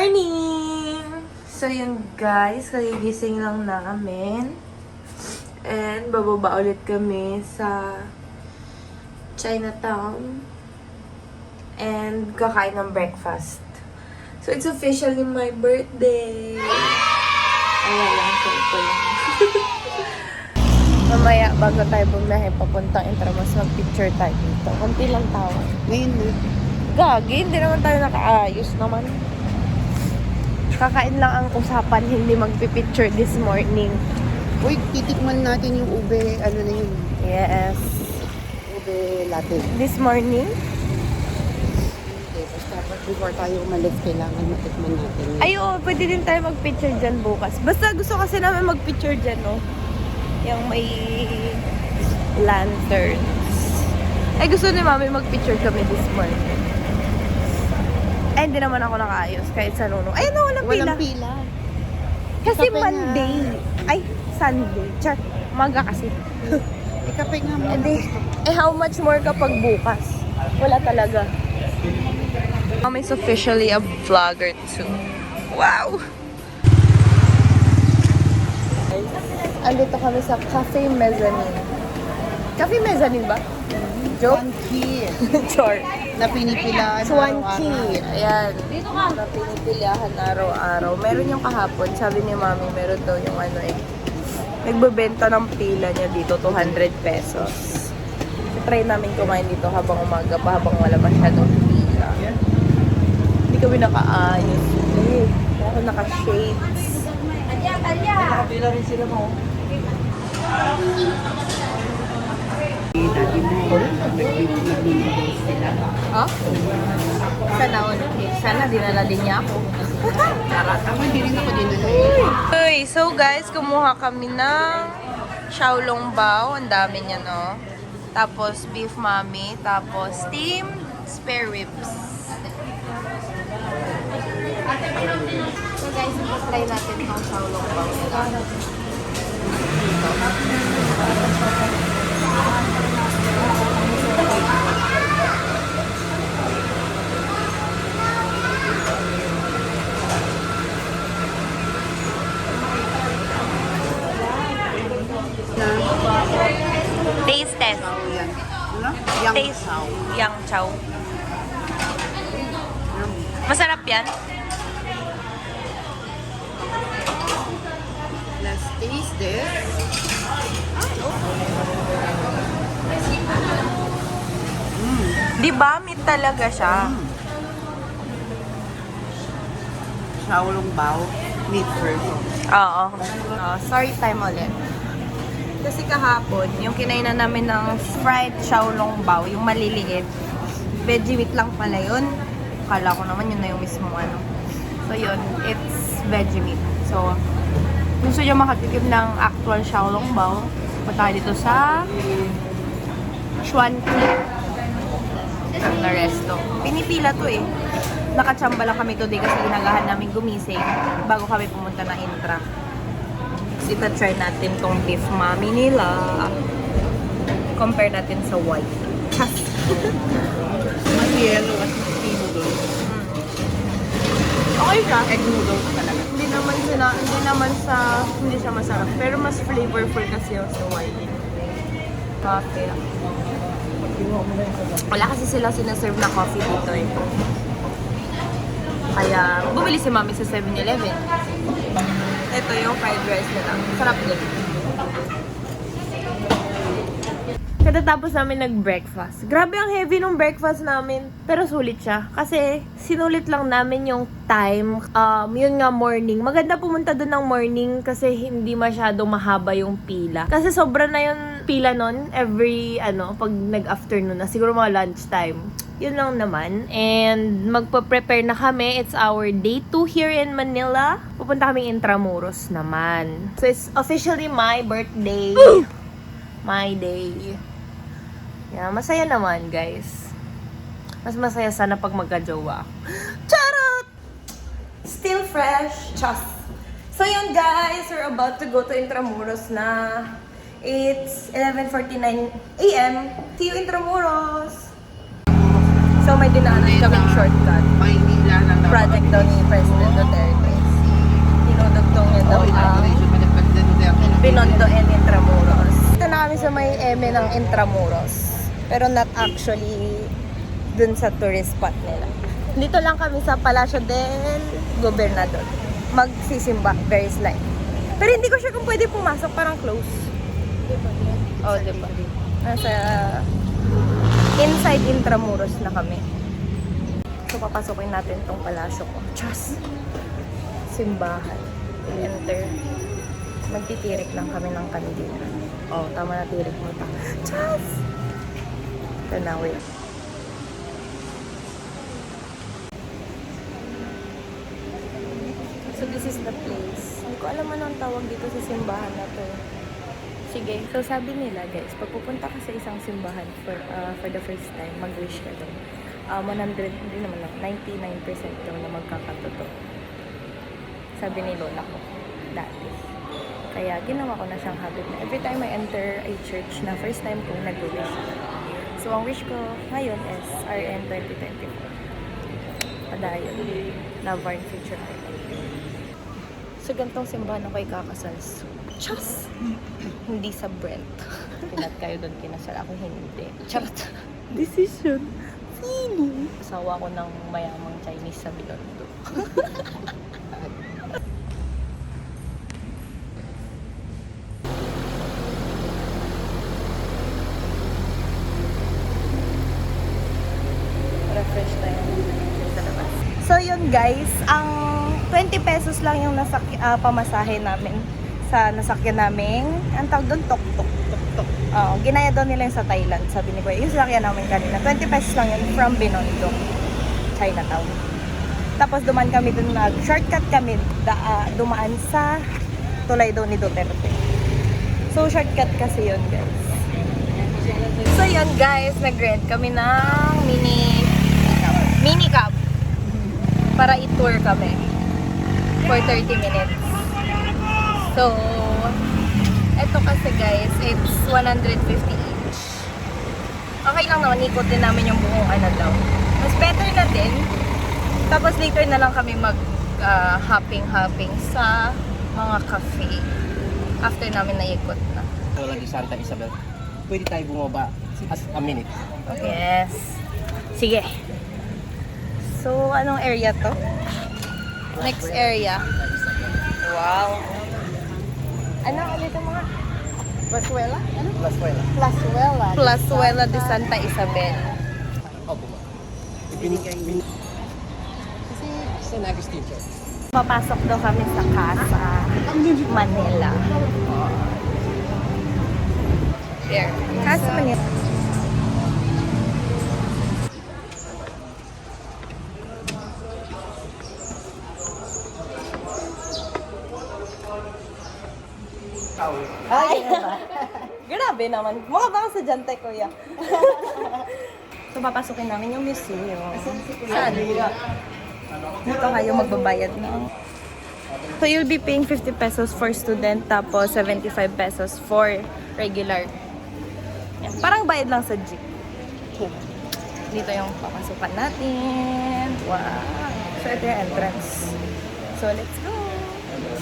Morning! So yun guys, kagigising lang namin. And bababa ulit kami sa Chinatown. And kakain ng breakfast. So it's officially my birthday! Ayan lang, ko lang. Mamaya, bago tayo bumiyahe papuntang Intramuros, mag-picture tayo dito. Kunti lang tao. Ngayon na. Gagi, hindi naman tayo nakaayos naman. Kakain lang ang usapan, hindi magpipicture this morning. Uy, titikman natin yung ube, ano na yun? Yes. Ube latte. This morning? Okay, basta before tayo umalis, kailangan matikman natin. Ay, oo, pwede din tayo magpicture dyan bukas. Basta gusto kasi namin magpicture dyan, no? Yung may lanterns. Ay, gusto ni mami magpicture kami this morning. Ay, hindi naman ako nakaayos kahit sa nuno. Ay, no, walang pila. Walang pila. Kasi Kape Monday. Ay, Sunday. Char, maga kasi. Ikape nga mo. Hindi. How much more kapag bukas? Wala talaga. Mom is officially a vlogger too. Wow! Andito kami sa Cafe Mezzanine. Cafe Mezzanine ba? Joke? Swanky. Chor. Na pinipilaan. Swanky. Ayan. Dito ka. Na pinipilihan araw-araw. Meron yung kahapon. Sabi ni mami, meron daw yung ano eh. Nagbebenta ng pila niya dito, 200 pesos. Try namin kumain dito habang umaga pa, habang wala masyadong pila. Hindi kami nakaayos. Eh, ako naka-shades. Nakapila rin sila mo. Dati mo, nag-noodles sila. Ha? Sana all. Sana dinala din niya ako. Ako hindi rin ako din na. Uy, so guys, kumuha kami ng xiaolongbao. Ang dami niya, no? Tapos beef mami. Tapos steamed spare ribs. So guys, try natin itong xiaolongbao nila. Taste test. Yan. Ano? Yang Taste. chow. Yang chow. Masarap yan? Let's taste this. Di ba? Meat talaga siya. Xiaolongbao meat version. Oo. Sorry time ulit. Kasi kahapon, yung kinainan namin ng fried xiaolongbao, yung maliliit, veggie meat lang pala yun. Kala ko naman yun na yung mismo ano. So yun, it's veggie meat. So, gusto nyo makatikim ng actual xiaolongbao, punta dito sa Shuanqi na resto. Pinipila to eh. Nakachamba lang kami today kasi ginagahan namin gumising bago kami pumunta na Intra. Ita-try natin tong beef mami nila. Compare natin sa white. Mas yellow at mas pea noodles. Okay siya. Egg noodles talaga. Hindi siya masarap. Pero mas flavorful kasi yung sa white. Coffee. Wala kasi sila sinaserve na coffee dito eh. Kaya, bumili si mami sa 7-Eleven. Ito yung fried rice nila. Sarap din. Katatapos namin nag-breakfast. Grabe ang heavy nung breakfast namin. Pero sulit siya. Kasi sinulit lang namin yung time. Yun nga morning. Maganda pumunta doon ng morning kasi hindi masyadong mahaba yung pila. Kasi sobra na yung pila nun every pag nag-afternoon na. Siguro mga lunchtime. Yun lang naman. And magpa-prepare na kami. It's our day 2 here in Manila. Pupunta kami Intramuros naman. So it's officially my birthday. My day. Yeah, masaya naman, guys. Mas masaya sana pag magka-jowa ako. Charot! Still fresh. Chas. So yun, guys. We're about to go to Intramuros na. It's 11:49 a.m. See you, Intramuros! So may dinaanan kaming shortcut. Maynila lang daw. Project daw ni President Duterte. Dinudugtong niya daw ang Binondo and Intramuros. Ito na kami sa may eme ng Intramuros. Pero not actually dun sa tourist spot nila. Dito lang kami sa Palacio del Gobernador. Magsisimba, very slight. Pero hindi ko sure kung pwede pumasok, parang close. Oh, diba? Nasa inside Intramuros na kami. So, papasokin natin tong palasyo ko. Chas! Simbahan. Enter. Magtitirik lang kami ng kandila. Oh, tama na tirik mo ta. Chas! Ito na, wait. So, this is the place. Hindi ko alam ano ang tawag dito sa simbahan na to. Sige, so sabi nila guys, pag pupunta ka sa isang simbahan for the first time, mag-wish ka doon. 100, hindi naman lang, 99% daw na magkakatotoo. Sabi ni lola ko, dati. Kaya ginawa ko na siyang habit na every time I enter a church na first time kong nag-wish. So ang wish ko ngayon is RN 2024. Padayon. Navarne Future Art. So gantong simbahan ako ikakasal. Chas! Hindi sa Brent. Pinat kayo doon, kinasal ako hindi. Charot. Decision. Feeling. Asawa ko ng mayamang Chinese sa Binondo. Refresh tayo sa labas. So yun guys, ang 20 pesos lang yung pamasahe namin sa nasakyan namin. Ang tawag doon, tok-tok. Tok-tok. Ginaya daw nila yung sa Thailand, sabi ni Kuya. Yung sasakyan namin kanina. 20 pesos lang yun from Binondo, Chinatown. Tapos dumaan kami doon, shortcut kami, dumaan sa tulay daw ni Duterte. So shortcut kasi yun guys. So yun guys, nag-rent kami ng mini cab para i-tour kami for 30 minutes. So, eto kasi guys, it's 150 each. Okay lang naman, ikotin namin yung buong ano daw. Mas better na din. Tapos later na lang kami mag hopping sa mga cafe. After namin naikot na. Wala di Santa Isabel. Pwede tayo bumaba at a minute. Yes. Sige. So, anong area to? Next area. Wow. Ano ulit ang mga? Plazuela? Ano? Plazuela. Plazuela. Plazuela de Santa Isabel. Opo ba? Kasi San Agustin Church. Papasok daw kami sa Casa Manila. There. Casa Manila. Ay, grabe naman. Mga baka sa dyan, kuya. So, papasukin namin yung museum. Saan? Dito kayo magbabayad na. So, you'll be paying 50 pesos for student, tapos 75 pesos for regular. Yan. Parang bayad lang sa jeep. Dito yung papasukan natin. Wow. So, ito yung entrance. So, let's go.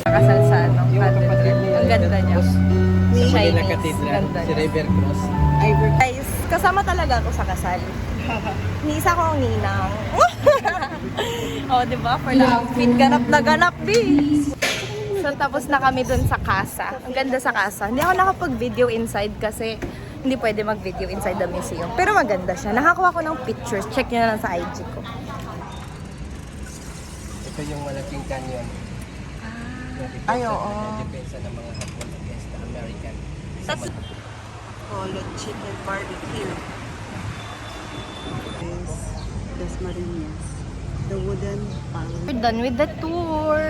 Nakasal sa ano, cathedral. Ang ganda niya. Chinese. Ganda Si niya. River Cross. Guys, kasama talaga ako sa kasal. Ni isa ko ang ninang. Oh, di ba? For the outfit, ganap na ganap, bis. So, tapos na kami dun sa casa. Ang ganda sa casa. Hindi ako nakapag-video inside kasi hindi pwede mag-video inside the museum. Pero maganda siya. Nakakuha ko ng pictures. Check nyo na lang sa IG ko. Ito yung malaking canyon. Ay, oo. Depensa ng mga Hapon against the American. Polo chicken barbecue. Las Marinas. The wooden palace. We're done with the tour.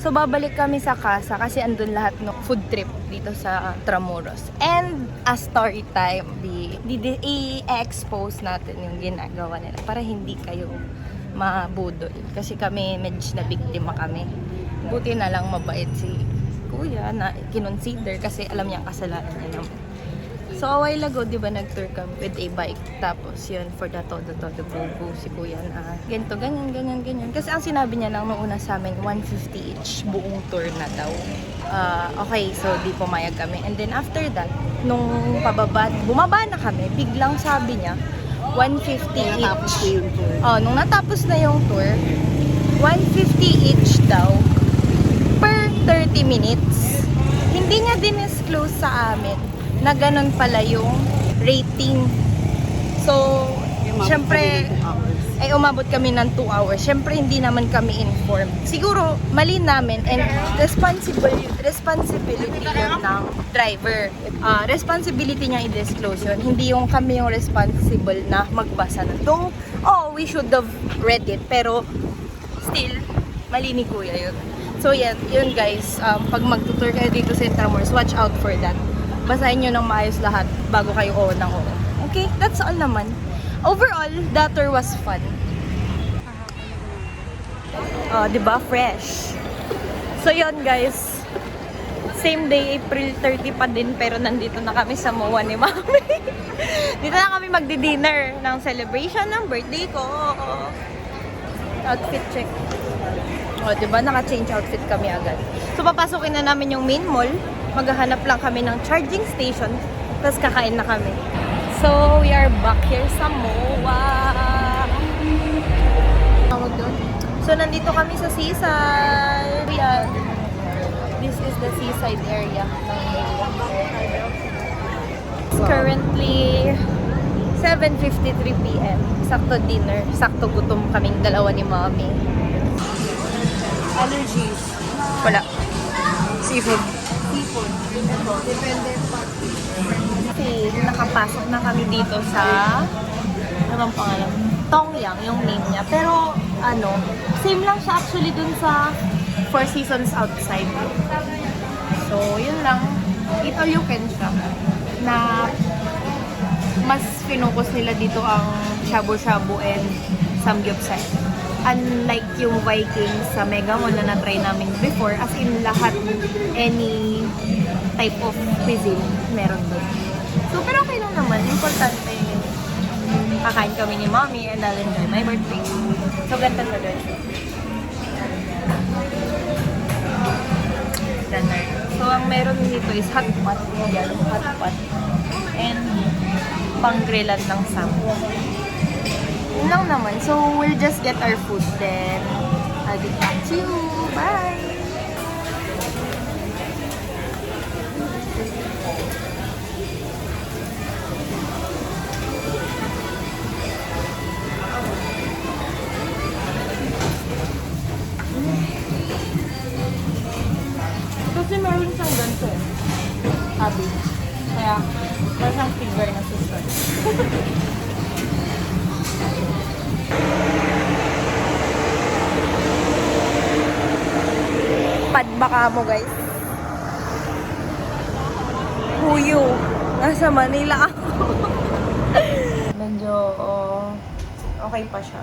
So, babalik kami sa casa kasi andun lahat ng food trip dito sa Tramuros. And a story time, i-expose natin yung ginagawa nila para hindi kayo mabudol. Kasi kami, medyo na biktima kami. Buti na lang mabait si kuya na kinonsider kasi alam niya ang kasalanan niya naman. So, a while ago, di ba, nag-tour kami with a bike. Tapos, yun, for the todo-todo go si kuya na ganito, ganyan. Kasi ang sinabi niya lang nung una sa amin, 150 each, buong tour na daw. Okay, so di pumayag kami. And then after that, nung bumaba na kami, biglang sabi niya, 150 Tapos each. na yung tour. Nung natapos na yung tour, 150 each daw per 30 minutes. Hindi niya din-disclose sa amin na ganun pala yung rating. So, syempre, umabot kami ng 2 hours. Syempre, hindi naman kami informed. Siguro, mali namin and responsibility yun ng driver. Responsibility niya i-disclose yun. Hindi yung kami yung responsible na magbasa na. Though, we should have read it. Pero, still, mali ni kuya yun. So, yun guys. Pag magtutour kayo dito sa Intramuros, watch out for that. Basahin nyo ng maayos lahat bago kayo ng oo. Okay? That's all naman. Overall, the tour was fun. Diba? Fresh. So, yun guys. Same day, April 30 pa din, pero nandito na kami sa MOA ni Mami. Dito na kami magdi-dinner ng celebration ng birthday ko. Outfit check. Diba? Naka-change outfit kami agad. So, papasukin na namin yung main mall. Maghahanap lang kami ng charging station. Tapos kakain na kami. So, we are back here sa MOA. So, nandito kami sa seaside. This is the seaside area ng MOA. It's currently 7:53 p.m. Sakto dinner. Sakto gutom kaming dalawa ni Mommy. Allergies. Wala. Seafood. Depende pa. Kasi nakapasok na kami dito sa ano bang pangalan? Tongyang, yung name niya. Pero same lang siya actually dun sa Four Seasons outside. So, yun lang. Eat all you can siya. Na mas finokus nila dito ang shabu-shabu and samgyeopsal. Unlike yung Vikings sa Mega Mall na na-try namin before, as in lahat, any type of cuisine meron doon. So, pero okay lang naman. Importante, kakain kami ni Mommy and I'll enjoy my birthday. So, ganda siya guys. Dinner. So, ang meron nito is hot pot. Yan, hot pot. And pang-grillan ng sampo. Yun lang naman. So, we'll just get our food then. I'll get back to you. Bye! Kasi meron siyang ganito eh. Sabi. Kaya, meron siyang figure na susunod. Padbaka mo guys. Huyo. Nasa Manila ako. Medyo okay pa siya.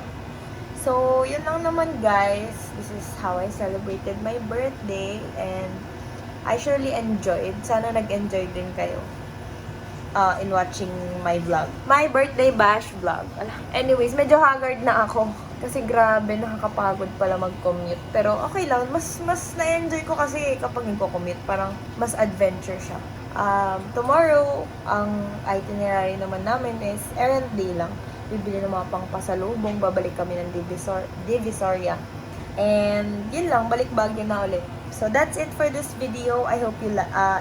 So, yun lang naman guys. This is how I celebrated my birthday and I surely enjoyed. Sana nag-enjoy din kayo in watching my vlog. My birthday bash vlog. Anyways, medyo haggard na ako. Kasi grabe, nakakapagod pala mag-commute. Pero okay lang, mas na-enjoy ko kasi kapag nagko-commute, parang mas adventure siya. Tomorrow, ang itinerary naman namin is errand day lang. Bibili ng mga pangpasalubong, babalik kami ng Divisoria. And yun lang, balik Baguio na ulit. So that's it for this video. I hope you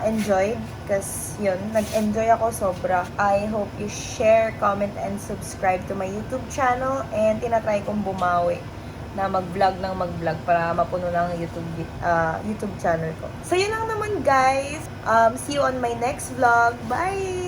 enjoyed. Kasi yun, nag-enjoy ako sobra. I hope you share, comment, and subscribe to my YouTube channel. And tinatry kong bumawi na mag-vlog para mapuno ng YouTube channel ko. So yun lang naman guys. See you on my next vlog. Bye!